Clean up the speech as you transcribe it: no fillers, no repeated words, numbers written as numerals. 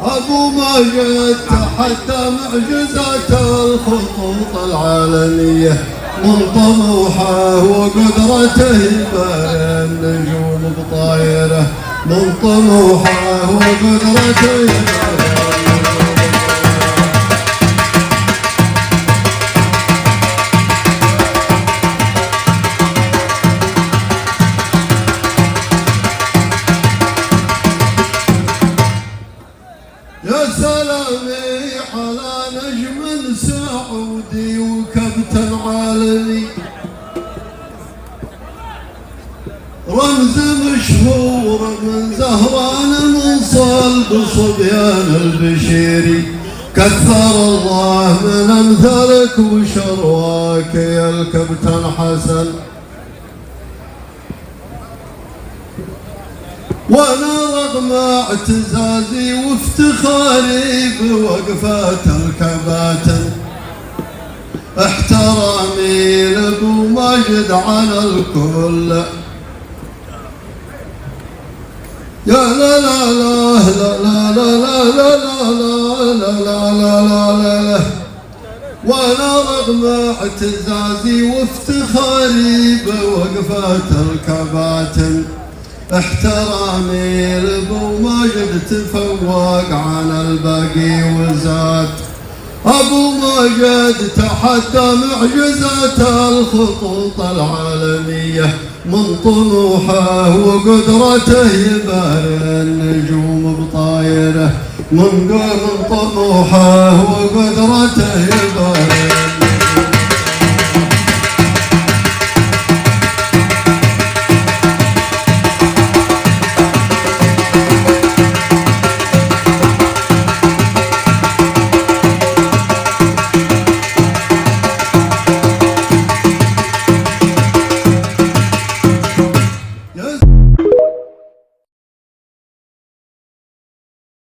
أبو ماجد تحدى معجزات الخطوط العالمية من طموحه وقدرته يباري النجوم بطايره من طموحه وقدرته يباري يا سلامي على نجم سعودي وكابتن عالمي رمز مشهور من زهران من صلب صبيان البشيري كثر الله من امثالك وشرواك يا الكابتن حسن وانا رغم اعتزازي وافتخاري بوقفات الكباتن احترامي لابو ماجد على الكل يا لا لا لا لا لا لا لا لا لا لا لا لا لا وانا رغم اعتزازي وافتخاري بوقفات الكباتن احترامي لابو ماجد تفوق عن الباقي وزاد ابو ماجد تحدى معجزات الخطوط العالمية من طموحه وقدرته يباري النجوم بطايره من طموحه وقدرته يباري